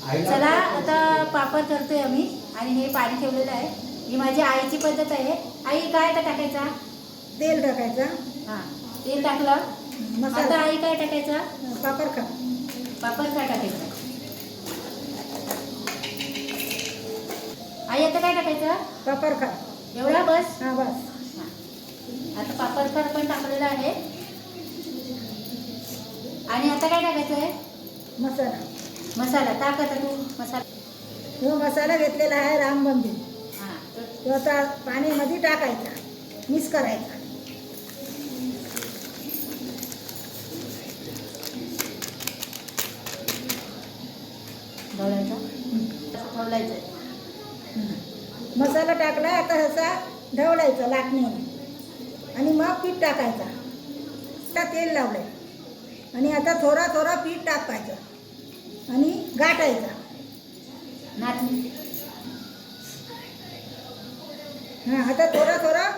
चला आता पापड करतोय आम्ही आणि हे पाणी ठेवलेलं आहे. ही माझी आईची पद्धत आहे. आई काय आता टाकायचा? तेल टाकायचा. हां, तेल टाकलं. मसाला. आता आई काय टाकायचा? पापड खा. पापड काय टाकायचा? आई आता काय टाकायचं? पापड खा. एवढा बस. हा बस. हां, आता पापड पण टाकलेला आहे. आणि आता काय टाकायचं आहे? मसाला. मसाला टाक आता तू. मसाला तो मसाला घेतलेला आहे रामबंदी. हां, तो आता पाण्यामध्ये टाकायचा, मिक्स करायचा. ढवळायचा. ढवळायचं. मसाला टाकला आता असा ढवळायचा लाटणीने आणि मग पीठ टाकायचा. आता तेल लावलंय आणि आता थोडा थोडा पीठ टाकायचं आणि गाठायचा. नाचणी. हां, आता थोडा थोडा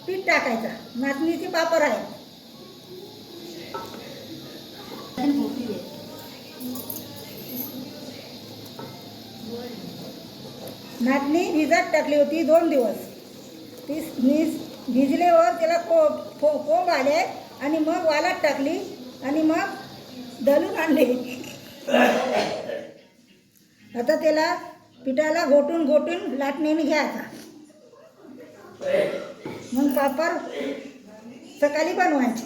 पीठ टाकायचा. नाचणीचे पापड आहे. नाचणी भिजत टाकली होती 2 दिवस. ती भिजल्यावर त्याला कोंब आले आणि मग वालात टाकली आणि मग दळून आणले. आता त्याला पिठाला घोटून घोटून लाटणीने घ्यायचा. मग पापड सकाळी बनवायचे.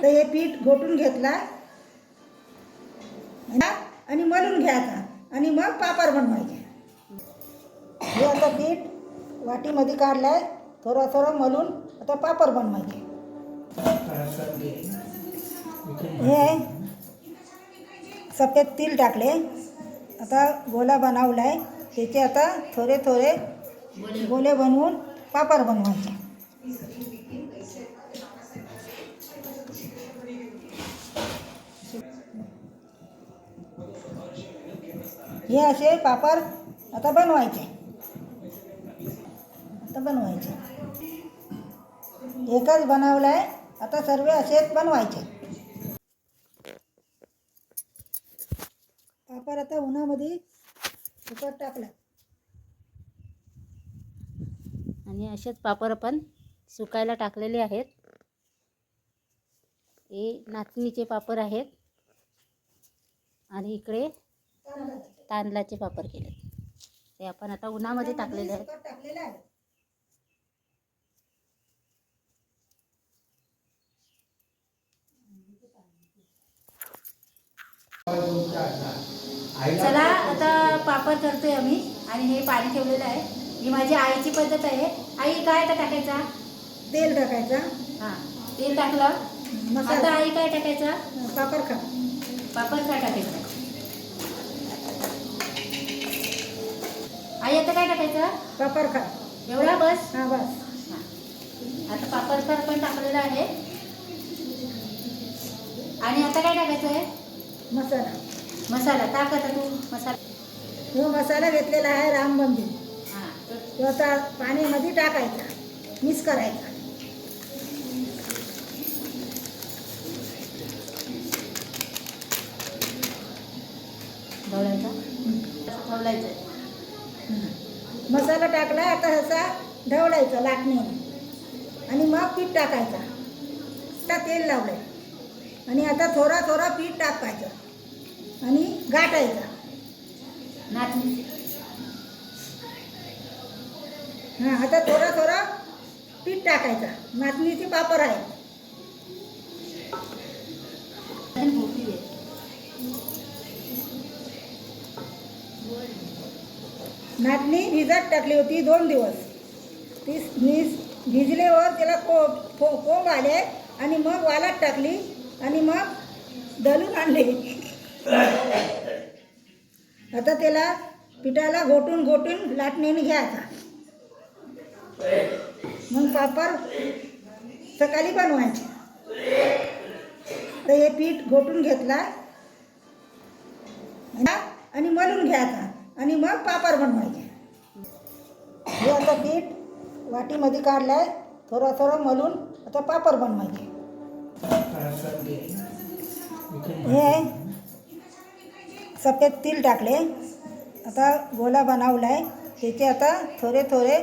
तर हे पीठ घोटून घेतला आणि मळून घ्यायचा आणि मग पापड बनवायचे. हे आता पीठ वाटीमध्ये काढलाय, थोडं थोडं मळून आता पापड बनवायचे. हे सफेद तिल टाकले. आता गोला बनवलाय, त्याचे आता थोडे थोडे गोले बनवून पापड बनवायचे. हे असे पापड आता बनवायचे. एकच बनवलाय, आता सर्व असेच बनवायचे. पापड आता उन्हामध्ये सुकत टाकला आणि असेच पापड आपण सुकायला टाकलेले आहेत. हे नाचणीचे पापड आहेत आणि इकडे तांदळाचे पापड केले. ते आपण आता उन्हामध्ये टाकलेले आहेत. टाकलेला आहे. चला आता पापड करतोय आम्ही आणि हे पाणी ठेवलेलं आहे. ही माझी आईची पद्धत आहे. आई काय आता टाकायचा? तेल टाकायचा. हां, तेल टाकलं. मसाला. आता आई काय टाकायचा? पापड खा. पापड काय टाकायचा? आई आता काय टाकायचं? पापड खा. एवढा बस. हा बस. हां, आता पापड पण टाकलेलं आहे. आणि आता काय टाकायचं आहे? मसाला. मसाला टाक आता तू. मसाला. तो मसाला घेतलेला आहे रामबंदी. हां, तो आता पाण्यामध्ये टाकायचा, मिक्स करायचा. ढवळायचा. ढवळायचं. मसाला टाकला आता असा ढवळायचा लाटणीने आणि मग पीठ टाकायचा. आता तेल लावलंय आणि आता थोडा थोडा पीठ टाकायचं आणि गाठायचा. नाचणी. हां, आता थोडा थोडा पीठ टाकायचा. नाचणीचे पापड आहे. नाचणी भिजत टाकली होती 2 दिवस. ती भिजल्यावर त्याला कोंब आले आणि मग वालात टाकली आणि मग दळून आणले. आता त्याला पिठाला घोटून घोटून लाटणीने घ्यायचा. मग पापड सकाळी बनवायचे. तर हे पीठ घोटून घेतला आणि मळून घ्यायचा आणि मग पापड बनवायचे. हे आता पीठ वाटीमध्ये काढलाय, थोडं थोडं मळून आता पापड बनवायचे. हे सफेद तिल टाकले. आता गोला बनवला आहे. त्याचे आता थोडे थोडे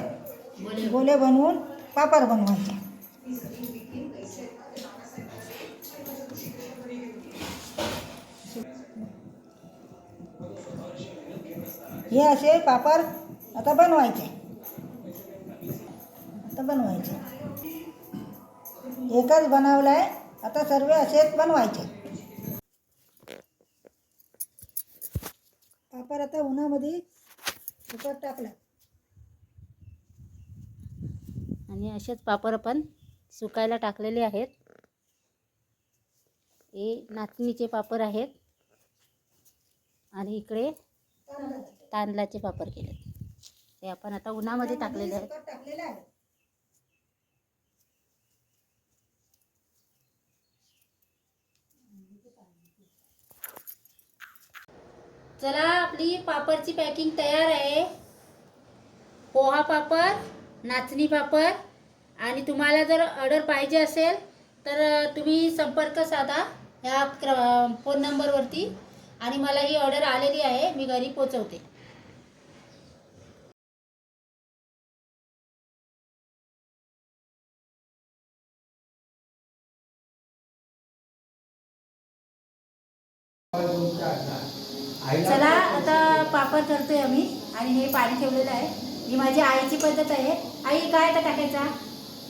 गोले बनवून पापड बनवायचे. हे असे पापड आता बनवायचे. एकच बनवला आहे. आता सर्व असेच बनवायचे. पापड आता उन्हामध्ये सुकत टाकला. आणि असेच पापड आपण सुकायला टाकलेले आहेत. हे नाचणीचे पापड आहेत आणि इकडे तांदळाचे पापड केले. ते आपण आता उन्हामध्ये टाकलेले आहेत. सुकत टाकलेला आहे. चला, आपली पापडची पॅकिंग तयार आहे. पोहा पापड, नाचणी पापड. आणि तुम्हाला जर ऑर्डर पाहिजे असेल तर तुम्ही संपर्क साधा ह्या फोन नंबरवरती. आणि मला ही ऑर्डर आलेली आहे, मी घरी पोचवते. चला, आता पापड करतोय आम्ही. आणि हे पाणी ठेवलेलं आहे. ही माझी आईची पद्धत आहे. आई, काय आता टाकायचा?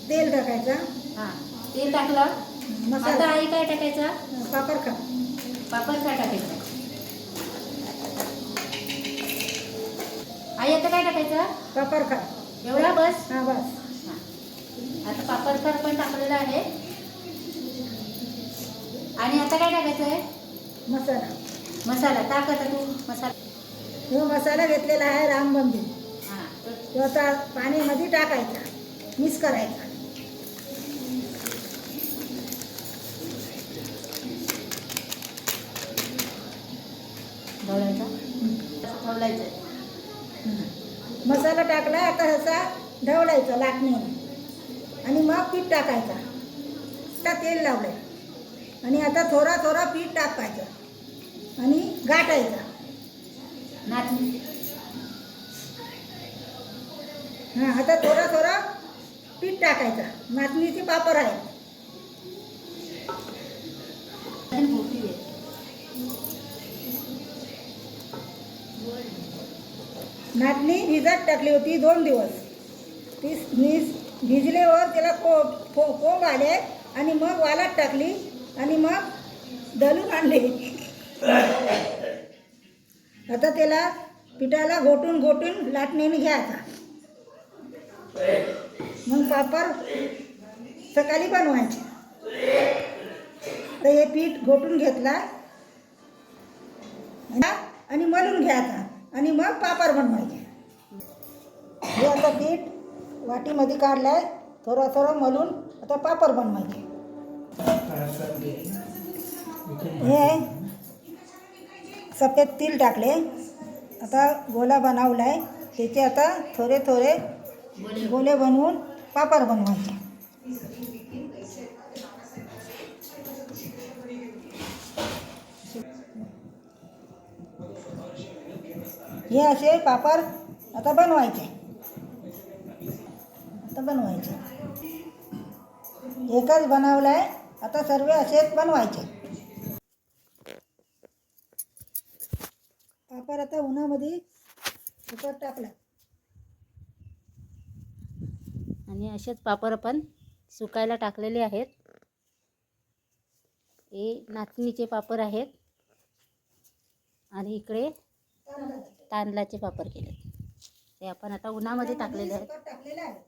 तेल टाकायचा. हां, तेल टाकलं. आता मसाला आई काय टाकायचा? पापड खा. पापड काय टाकायचा? आई, आता काय टाकायचं? पापड खा. एवढा बस? हां बस. हां, आता पापडकर पण टाकलेला आहे. आणि आता काय टाकायचं आहे? मसाला. मसाला टाक. आता तू मसाला. जो मसाला घेतलेला आहे रामबंदी, हां, तो आता पाण्यामध्ये टाकायचा. मिक्स करायचा. ढवळायचा. ढवळायचं. मसाला टाकला. आता ह्याचा ढवळायचा लाटणीने. आणि मग पीठ टाकायचा. आता तेल लावलंय. आणि आता थोडा थोडा पीठ टाकायचं आणि गाठायचा. नाचणी. हां, आता थोडा थोडा पीठ टाकायचा. नाचणीचे पापड आहे. मोठी आहे. नाचणी भिजत टाकली होती 2 दिवस. ती भिजल्यावर त्याला कोंब आले. आणि मग वालात टाकली. आणि मग दळून आणले. आता त्याला पिठाला घोटून लाटणीने घ्यायचा. मग पापड सकाळी बनवायचे. तर हे पीठ घोटून घेतला आणि मळून घ्यायचा. आणि मग पापड बनवायचे. हे आता पीठ वाटीमध्ये काढलाय. थोडं थोडं मळून आता पापड बनवायचे. हे सफेद तिल टाकले. आता गोला बनवला आहे. त्याचे आता थोडे थोडे गोले बनवून पापड बनवायचे. हे असे पापड आता बनवायचे. एकच बनवला आहे. आता सर्व असेच बनवायचे. पापड आता उन्हामध्ये सुकत टाकला. आणि असेच पापड आपण सुकायला टाकलेले आहेत. हे नाचणीचे पापड आहेत आणि इकडे तांदळाचे पापड केले. ते आपण आता उन्हामध्ये टाकलेले आहेत. टाकलेला आहे.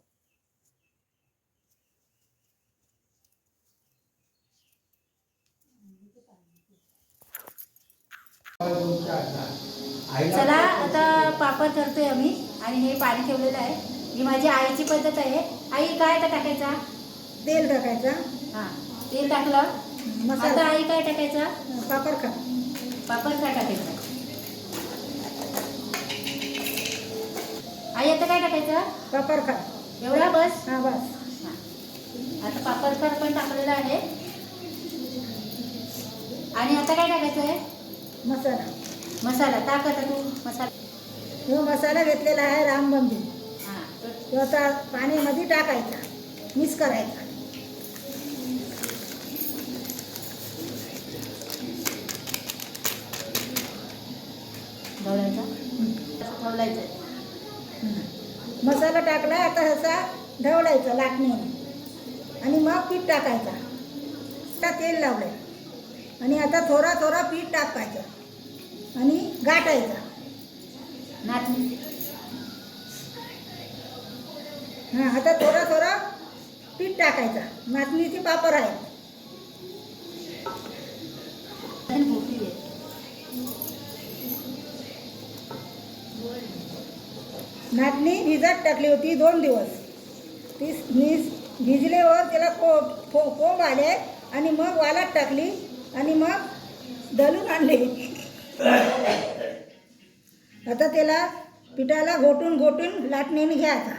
चला, आता पापड करतोय आम्ही. आणि हे पाणी ठेवलेलं आहे. ही माझी आईची पद्धत आहे. आई, काय आता टाकायचा? तेल टाकायचा. हां, तेल टाकलं. आता मसाला आई काय टाकायचा? पापड खा. पापड काय टाकायचा? आई, आता काय टाकायचं? पापड खा. एवढा बस? हां बस. हां, आता पापडकर पण टाकलेला आहे. आणि आता काय टाकायचं आहे? मसाला. मसाला टाक आता तू मसाला. जो मसाला घेतलेला आहे रामबंधू हां तो आता पाण्यामध्ये टाकायचा, मिक्स करायचा. ढवळायचा ढवळायचं. मसाला टाकला आता असा ढवळायचा लाटणीने आणि मग पीठ टाकायचा. आता तेल लावलंय आणि आता थोडा थोडा पीठ टाकायचं आणि गाठायचा. नाचणी हां आता थोडा थोडा पीठ टाकायचा. नाचणीची पापड आहे. आणि मोठी आहे. नाचणी भिजत टाकली होती 2 दिवस. ती भिजल्यावर त्याला कोंब आले आणि मग वालात टाकली आणि मग दळून आणली. आता त्याला पिठाला घोटून घोटून लाटणीने घ्यायचा.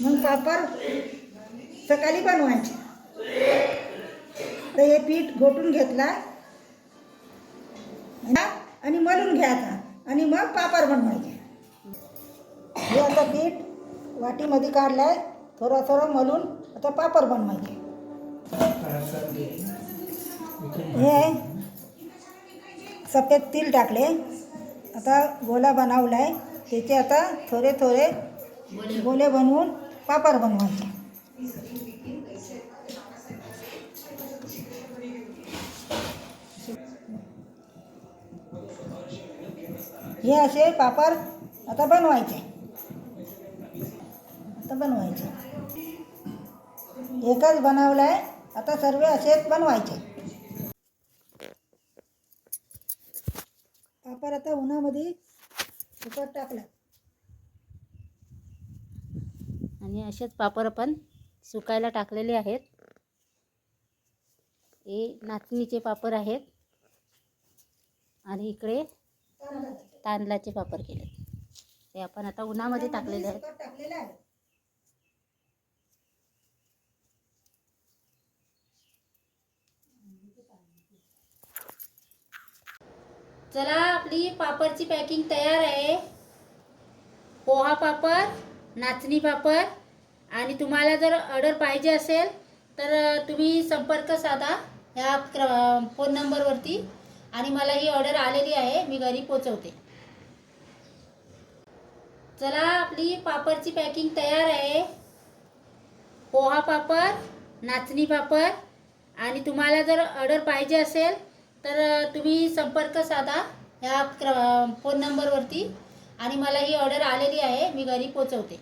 मग पापड सकाळी बनवायचे. तर हे पीठ घोटून घेतला आणि मळून घ्यायचा आणि मग पापड बनवायचे. हे आता पीठ वाटीमध्ये काढलाय, थोडं थोडं मळून आता पापड बनवायचे. हे सफेद तीळ टाकले, आता गोला बनवलाय. त्याचे आता थोडे थोडे गोले बनवून पापड बनवायचे. हे असे पापड आता बनवायचे. एकच बनवलाय, आता सर्व असेच बनवायचे. पापड आता उन्हामध्ये सुकत टाकला आणि असेच पापड आपण सुकायला टाकलेले आहेत. हे नाचणीचे पापड आहेत आणि इकडे तांदळाचे पापड केले. ते आपण आता उन्हामध्ये टाकलेले आहेत. सुकत टाकलेलं आहे. चला आपली पापडची पॅकिंग तयार आहे. पोहा पापड, नाचणी पापड. आणि तुम्हाला जर ऑर्डर पाहिजे असेल तर तुम्ही संपर्क साधा ह्या फोन नंबरवरती. आणि मला ही ऑर्डर आलेली आहे, मी घरी पोचवते. चला आपली पापडची पॅकिंग तयार आहे. पोहा पापड, नाचणी पापड. आणि तुम्हाला जर ऑर्डर पाहिजे असेल तर तुम्ही संपर्क साधा ह्या फोन नंबरवरती. आणि मला ही ऑर्डर आलेली आहे, मी घरी पोचवते.